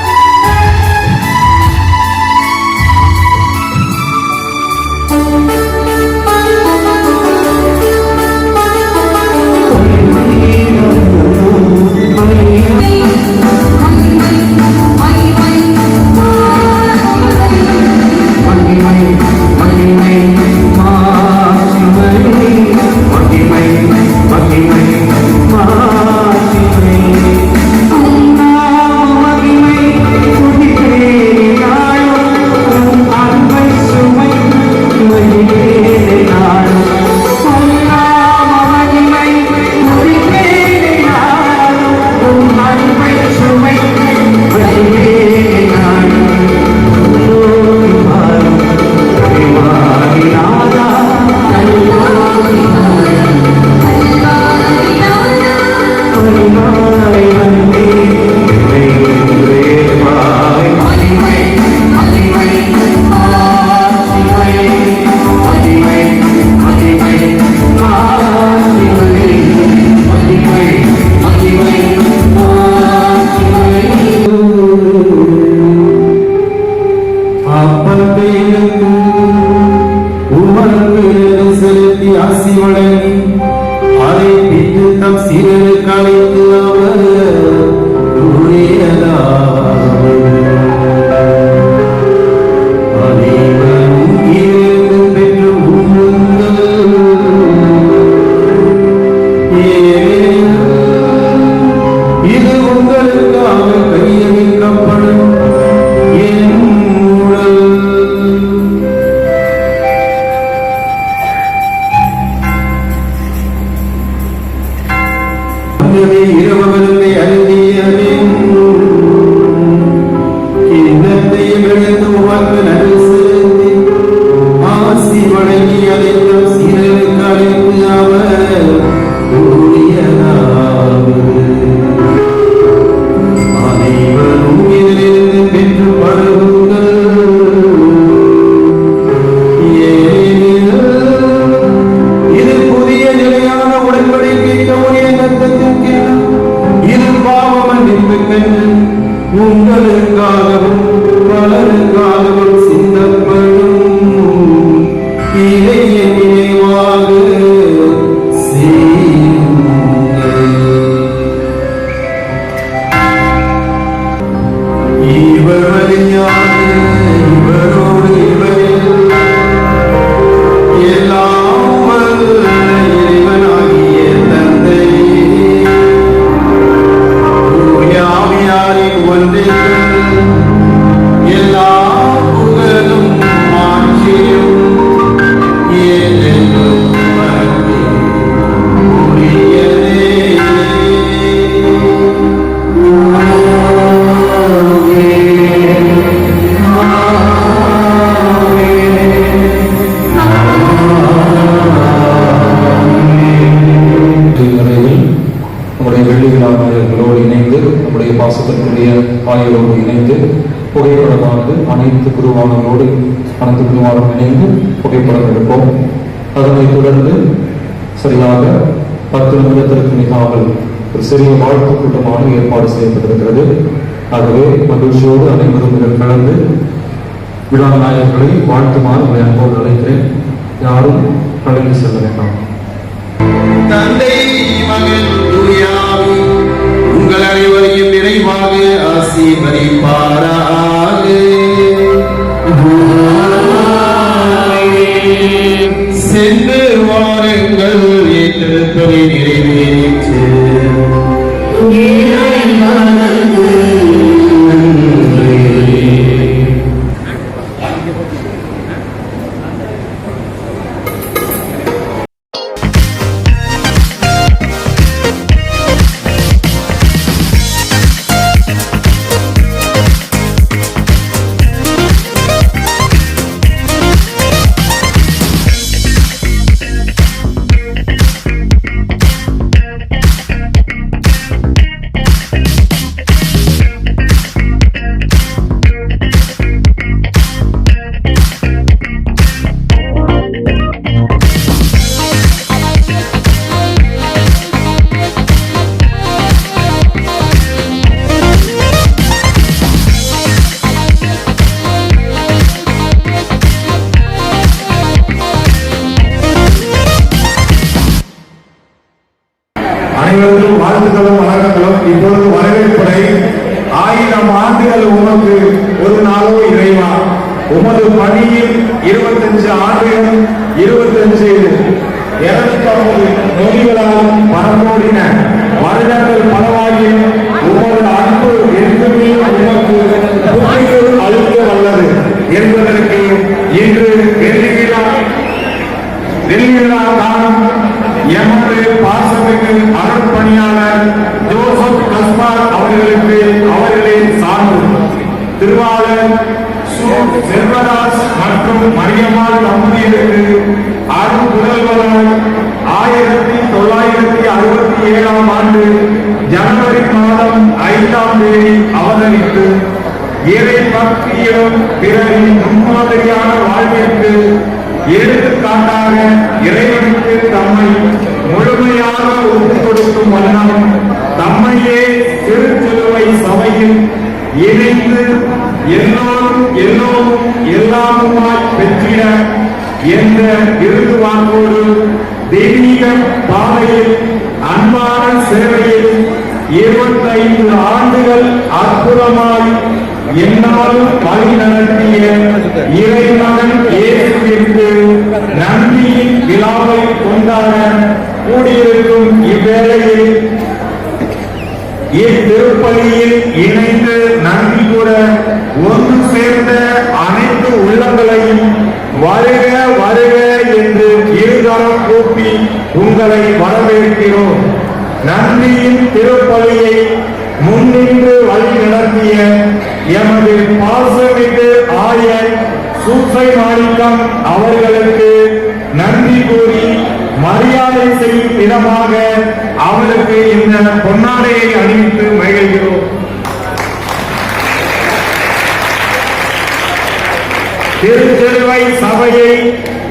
[SPEAKER 10] புகைப்படமானது அனைத்து குருவானங்களோடு அனைத்து குருவானம் இணைந்து புகைப்படம் எடுப்போம். அதனைத் தொடர்ந்து சரியாக 10 நிமிடத்திற்கு மிகாமல் ஒரு சிறிய வாழ்த்து கூட்டமான ஏற்பாடு செய்யப்பட்டிருக்கிறது. ஆகவே மகிழ்ச்சியோடு அனைவரும் இதில் கலந்து விழா நாயகர்களை வாழ்த்துமாறு உங்களை அன்போடு அழைக்கிறேன். யாரும் கலந்து செல்ல வேண்டாம்.
[SPEAKER 1] தந்தை மகன் தூயாவி உங்கள் அனைவரையும் நிறைவாக ஆசீர்வதிப்பாராக. சென்று வாருங்கள், ஏற்றத்தை நிறைவேற்று. அனைவருக்கும் வாழ்த்துக்களும் வணக்கங்களும். இப்பொழுது வரவேற்புரை. 1000 ஆண்டுகள் உமக்கு ஒரு நாளோ இறைவா, உமது பணியில் 25 ஆண்டுகளும் 25 நொடிகளால் பரப்போடின வருடங்கள் பலவாகியும் உமது அன்பு என்றுமே உமக்கு புத்திக்கு அளிக்க வல்லது என்பதற்கு இன்று வெள்ளிவிழா காணும் எமது பாசமிகு அருட்பணியாளர் ஜோசப் கஸ்பார் அவர்களுக்கு அவர்களின் சார்பு திருவாளர் செல்வராஜ் மற்றும் மரியம்மாள் தம்பதியருக்கு அருட்புதல்வராய் 1967 ஆண்டு ஜனவரி மாதம் 5ஆம் தேதி அவதரித்து இறை பக்தியிலும் பிறரின் முன்மாதிரியான வாழ்விற்கு எடுத்துக்காட்டாக இறைவனுக்கு தம்மை முழுமையாக ஒப்புக் கொடுக்கும் வண்ணம் தம்மையே திருச்சிலுவை சபையில் இணைந்து எல்லோரும் எல்லாமுமாய் பெற்றிட என்ற இறுதி வாக்கோடு தெய்வீக பாதையில் அன்பான சேவையில் 25 ஆண்டுகள் அற்புதமாய் என்னாலும் வழி நடத்திய இறைமகன் இயேசுவிற்கு நன்றியின் விழாவை கொண்டாட கூடியிருக்கும் இவ்வேளையில் இத்திருப்பலியில் இணைந்து நன்றி கூற ஒன்று சேர்ந்த அனைத்து உள்ளங்களையும் வருக வருக என்று இருகரம் கூப்பி உங்களை வரவேற்கிறோம். நன்றியின் திருப்பலியை முன்னின்று வழி நடத்திய எமது பாசமிகு ஆயர் சூசை மாணிக்கம் அவர்களுக்கு நன்றி கூறி மரியாதை செய்யும் விதமாக அவருக்கு இந்த பொன்னாடையை அணிவித்து மகிழ்கிறோம். திருச்சிலுவை சபையை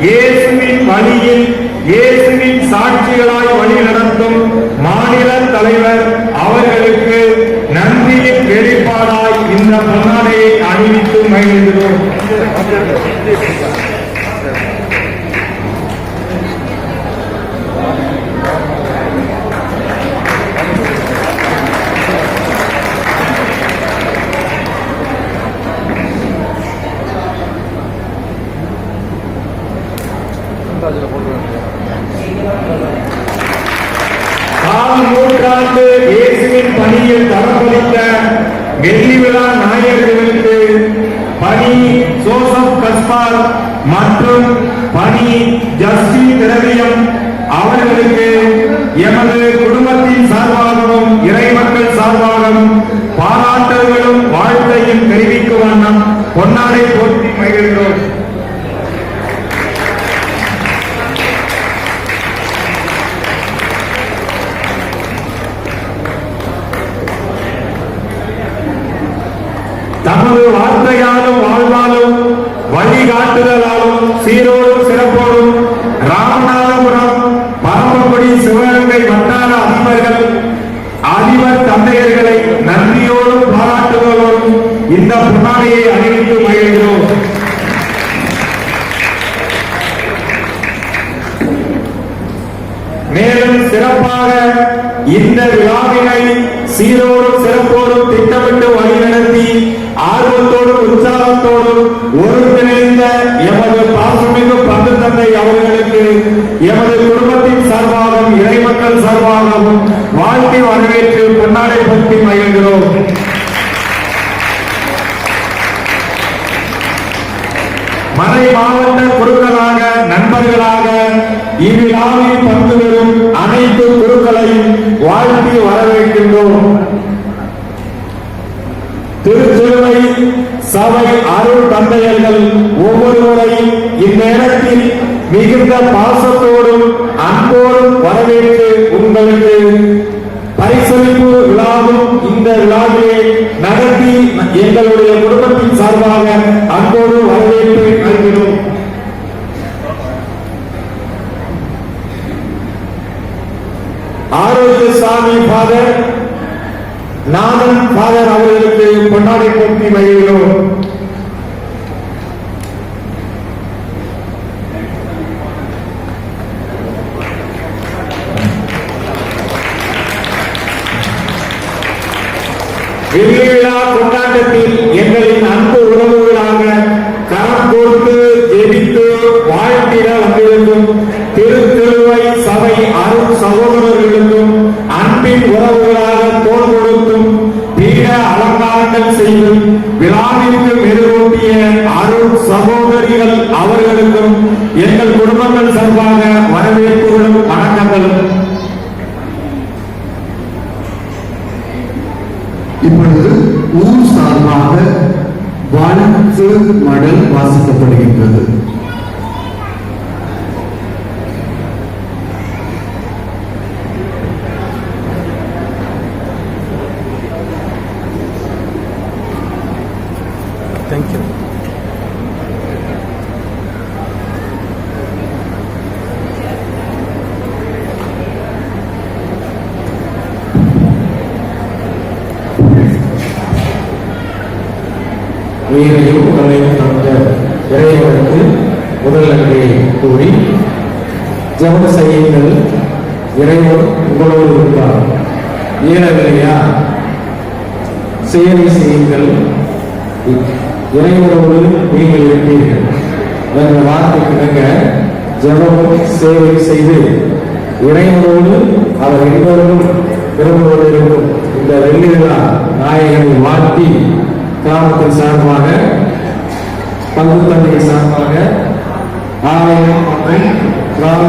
[SPEAKER 1] இயேசுவின் வழியில் இயேசுவின் சாட்சிகளாய் வழி நடத்தும் மாநில தலைவர் அவர்களுக்கு நன்றியின் வெளிப்பாடாய் இந்த பொன்னாடையை அணிவித்து மகிழ்கிறோம். நூற்றாண்டு இயேசுவின் பணியில் தரப்படுத்த வெள்ளி விழா நாயகர்களுக்கு பணி ஜோசப் கஸ்பார் மற்றும் பணி ஜஸ்டி திரவியம் அவர்களுக்கு எமது குடும்பத்தின் சார்பாகவும் இறைமக்கள் சார்பாகவும் பாராட்டுகளும் வாழ்த்தையும் தெரிவிக்கும் வண்ணம் பொன்னாடை போற்றி மகிழ்கிறோம். தமது வார்த்தையாலும் வாழ்வாலும் வழிகாட்டுதலாலும் சீரோடும் சிறப்போடும் ராமநாதபுரம் பரமக்குடி சிவகங்கை வட்டார அதிபர் தந்தையர்களை நன்றியோடும் பாராட்டுதலோடும் இந்த பொன்னாடையை அறிவித்து மகிழ்கிறோம். மேலும் சிறப்பாக இந்த விழாவினை சீரோடும் சிறப்போடும் திட்டமிட்டு வழிநடத்தி ஆர்வத்தோடும் உற்சாகத்தோடும் ஒருங்கிணைந்த எமது பாசமிகு பங்கு தந்தை அவர்களுக்கு எமது குடும்பத்தின் சார்பாகவும் இறைமக்கள் சார்பாகவும் வாழ்க்கை வரவேற்று பொன்னாடை பற்றி மகிழ்கிறோம். மறை மாவட்ட குருக்களாக நண்பர்களாக இவ்விழாவில் பங்கு பெறும் அனைத்து குருக்களையும் வாழ்த்தி வரவேற்கின்றோம். திருச்சிலுவை சபை அருள் தந்தையர்கள் ஒவ்வொருவரையும் இந்நேரத்தில் மிகுந்த பாசத்தோடும் அன்போடும் வரவேற்று உங்களுக்கு பரிசளிப்பு விழாவும் இந்த விழாவிலே நடத்தி எங்களுடைய குடும்பத்தின் சார்பாக அன்போடு வரவேற்பு நல்கிறோம். ஆரோக்கியசாமி ஃபாதர், நாதன் ஃபாதர் அவர்களுக்கு பொன்னாடை போட்டி மகிழ்கிறோம். வெள்ளி விழா கொண்டாட்டத்தில் எங்களின் அன்பு உறவுகளாக கரம் கோர்த்து ஜெபித்து வாழ்த்திட வந்திருக்கும் திருச்சிலுவை சபை அருள் சகோதரர்களுக்கும் அன்பின் உறவுகளாக தோள் கொடுத்தும் பீட அலங்காரங்கள் செய்யும் விழாவிற்கு மெருகூட்டிய அருள் சகோதரிகள் அவர்களுக்கும் எங்கள் குடும்பங்கள் சார்பாக வரவேற்புகளும் வணக்கங்களும்.
[SPEAKER 11] இப்பொழுது ஊர் சார்பாக வாழ்த்து மடல் வாசிக்கப்படுகின்றது.
[SPEAKER 6] தேங்க்யூ.
[SPEAKER 10] உயிரையும் உடலையும் தந்த இறைவனுக்கு முதல் நன்றியை கூறி ஜெபம் செய்யுங்கள். இறைவன் உங்களோடு இருந்தார். இயலவில்லையா? சேவை செய்யுங்கள், இறைவனோடு நீங்கள் இருப்பீர்கள் என்ற வார்த்தைக்கிணங்க ஜெபமும் சேவை செய்து இறைவனோடு அவர் எல்லோரும் விரும்புவோடு இருக்கும் இந்த வெள்ளி விழா நாயகனை வாழ்த்தி கிராமத்தின் சார்பாக பங்கு தந்தையின் சார்பாக ஆலயம் மற்றும் கிராம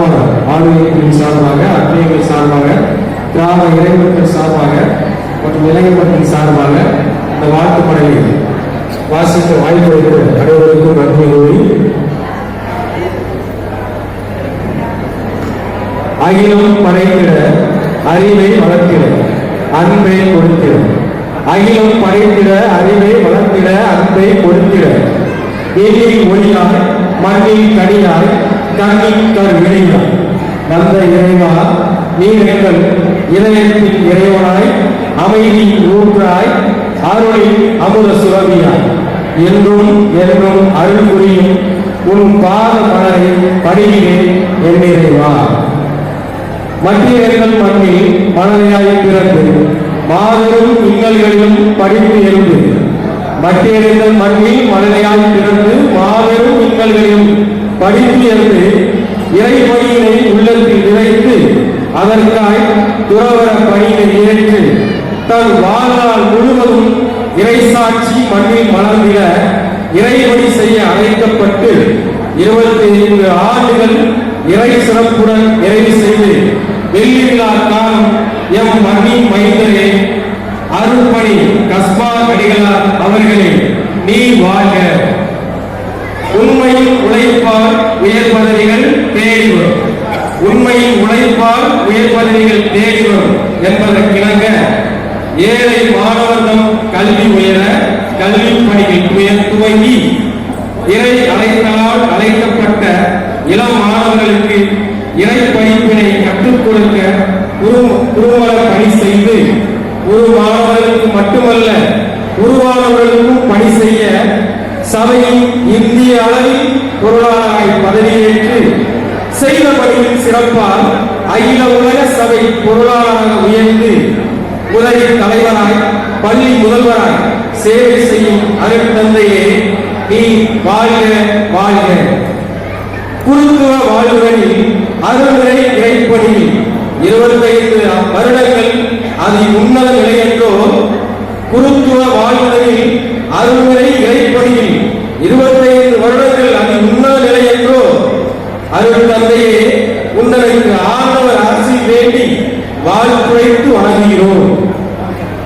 [SPEAKER 10] ஆலயத்தின் சார்பாக அக்னியங்கள் சார்பாக கிராம இறைவர்கள் சார்பாக மற்றும் இளைஞர்களின் சார்பாக இந்த வாழ்த்து படையை வாசிக்க வாய்ப்பு அனைவருக்கும் நன்றி கூறி அகிலம் படைத்திட அறிவை வளர்த்திட அன்பை கொடுத்திட அகிலம் படைத்திட அறிவை வளர்த்திட அன்பை கொடுத்திட எதிரி ஒளியாய் மண்ணில் கனியாய் கண்ணில் கருவிழியாய் வந்த இறைவா நீர் எங்கள் இதயத்தின் இறைவனாய் அமைதியின் ஊற்றாய் அருளின் அமுத சுரபியாய் என்றும் என்றும் அருள் புரியும் உன் பாத மலரை படுகிறேன் என் இறைவா. மத்தியர்கள் மண்ணில் மணலையாய் பிறந்து மாபெரும் இன்னல்களிலும் படித்து எழுந்து மத்தியர்கள் மண்ணில் மணலையாய் பிறந்து மாபெரும் இன்னல்களிலும் படித்து எழுந்து இறைவழியினை உள்ளத்தில் விதைத்து அதற்காய் துறவர பணியை ஏற்று தன் வாழ்நாள் முழுவதும் இறைசாட்சி மண்ணில் மலர்ந்திட இறைவழி செய்ய அழைக்கப்பட்டு 25 ஆண்டுகள் இறை சிறப்புடன் நிறைவு செய்து வெள்ளி விழா காலம் எம் மண்ணின் மைந்தரே அருள்பணி கஸ்பார் அடிகளார் அவர்களே நீ வாழ்க. உண்மையில் உழைப்பால் உயர் பதவிகள் தேடி வரும், உண்மையில் உழைப்பால் உயர் பதவிகள் தேடி வரும் என்பதற்கிணங்க ஏழை மாணவர்கள் கல்வி உயர
[SPEAKER 3] கல்வி பணிகள் துவங்கி இறை அழைத்தலால் அழைக்கப்பட்ட இளம் மாணவர்களுக்கு இறை படிப்பினை கற்றுக் கொடுக்க குருவல பணி செய்து மாணவர்களுக்கு மட்டுமல்ல உருவானவர்களுக்கும் பணி செய்ய சபையின் இந்திய அளவில் பொருளாளராய் பதவியேற்று செய்த பணியின் சிறப்பால் அகில உலக சபை பொருளாளராக உயர்ந்து உதவி தலைவராய் பள்ளி முதல்வராய் சேவை செய்யும் அருட்தந்தையே நீ வாழ்க வாழ்க. குருத்துவ வாழ்வுகளில் அருள்நிலை இறைப்பணியில் 25 வருடங்கள் அது உன்னத நிலை என்றோ, குருத்துவ வாழ்வுகளில் அருள்நிலை இறைப்பணியில் 25 வருடங்கள் அது உன்னத நிலை என்றோ, அருள் தந்தையே உன்னதற்கு ஆண்டவர் அரசு வேண்டி வாழ்த்துரைத்து வணங்குகிறோம்.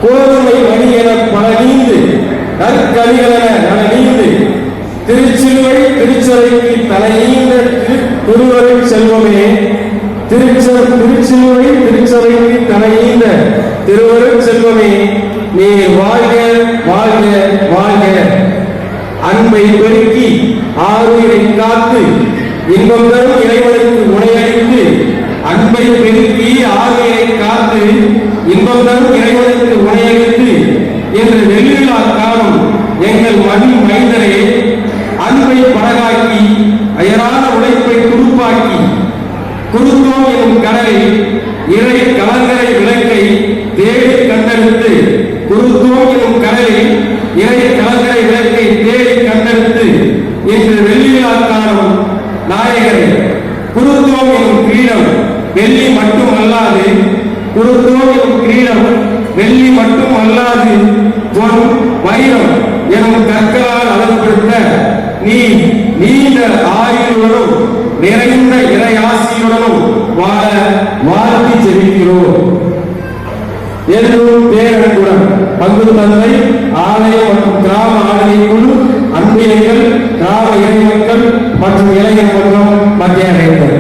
[SPEAKER 3] கோதுமை மணி என பல நீந்து நற்கனிகள் என நல நீந்து திருச்சிலுவை திருச்சபைக்கு தலைநீந்த திருவருள் செல்வமே, திருச்சிலுவை திருச்சபைக்கு தலைநீந்த திருவருள் செல்வமே, நீ வாழ்க வாழ்க வாழ்க. அன்பை பெருக்கி ஆறுயிரை காத்து இன்பம் தரும் இறைவனுக்கு உடையளித்து, அன்பை பெருக்கி ஆறுயிரை காத்து இன்பம் தரும் இறைவனுக்கு உடையளித்து என்று வெள்ளிவிழா காலம் எங்கள் மணி மைந்தரே, அன்பை படகாக்கி அயரான உழைப்பை துடுப்பாக்கி குருத்துவம் எனும் கடலில் இறை கலங்கரை விளக்கை தேடி கண்டெடுத்து, குருத்துவம் எனும் கடலில் இறை கலங்கரை விளக்கை தேடி கண்டெடுத்து இன்று வெள்ளிவிழா காலம் நாயகரே, குருத்துவம் எனும் கிரீடம் வெள்ளி மட்டும் அல்லாது, குருத்துவம் எனும் கிரீடம் வெள்ளி மட்டும் அல்லாது பொன் வைரம் எனும் கற்களால் அழகுபடுத்த நீ நீண்ட ஆயுளுடனும் நிறைந்த இறை ஆசியுடனும் வாழ வாழ்த்தி ஜெபிக்கிறோம் என்றும் பேரன்புடன் பங்கு தந்தை ஆலய மற்றும் கிராம ஆலய குழு, அன்பியர்கள், கிராம இறை மக்கள் மற்றும் இளைஞர் மன்றம் மத்திய அடைந்தது.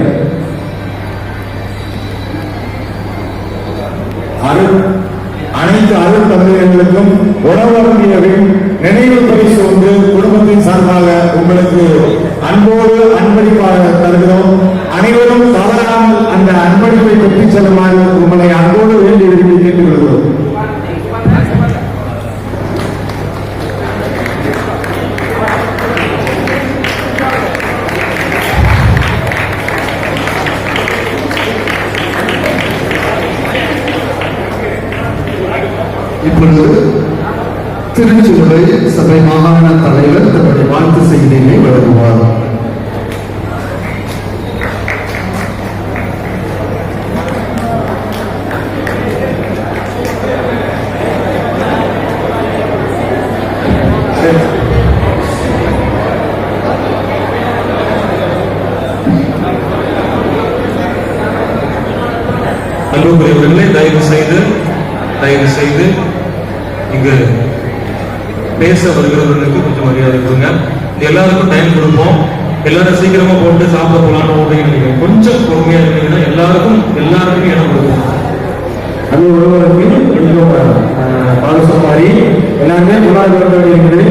[SPEAKER 1] அனைத்து அருள் தந்தையர்களுக்கும் உணவருந்தியவின் நினைவு பரிசு ஒன்று குடும்பத்தின் சார்பாக உங்களுக்கு அன்போடு அன்பளிப்பாக தருகிறோம். அனைவரும் தவறாமல் அந்த அன்பளிப்பை பெற்றுச் செல்லுமாறு உங்களை அன்போடு வேண்டி விரும்பி கேட்டுக்கொள்கிறோம்.
[SPEAKER 11] இப்பொழுது திருச்சிலுவை சபை மாகாண தலைவர் தன்னுடைய வாழ்த்து செய்தியை வழங்குவார்.
[SPEAKER 10] அன்புக்குரியவர்களே, தயவு செய்து இங்கு பேச வருகிறவர்களுக்கு கொஞ்சம் மரியாதை கொடுங்க. எல்லாருக்கும் டைம் கொடுப்போம். எல்லாரும் சீக்கிரமா போட்டு சாப்பிட போலான்னு ஓடுறீங்க. கொஞ்சம் பொறுமையா இருந்தீங்கன்னா எல்லாருக்கும் இடம் கொடுப்போம்.
[SPEAKER 1] அது ஒருவருக்கு பாலசம் மாதிரி எல்லாருமே இருக்குது.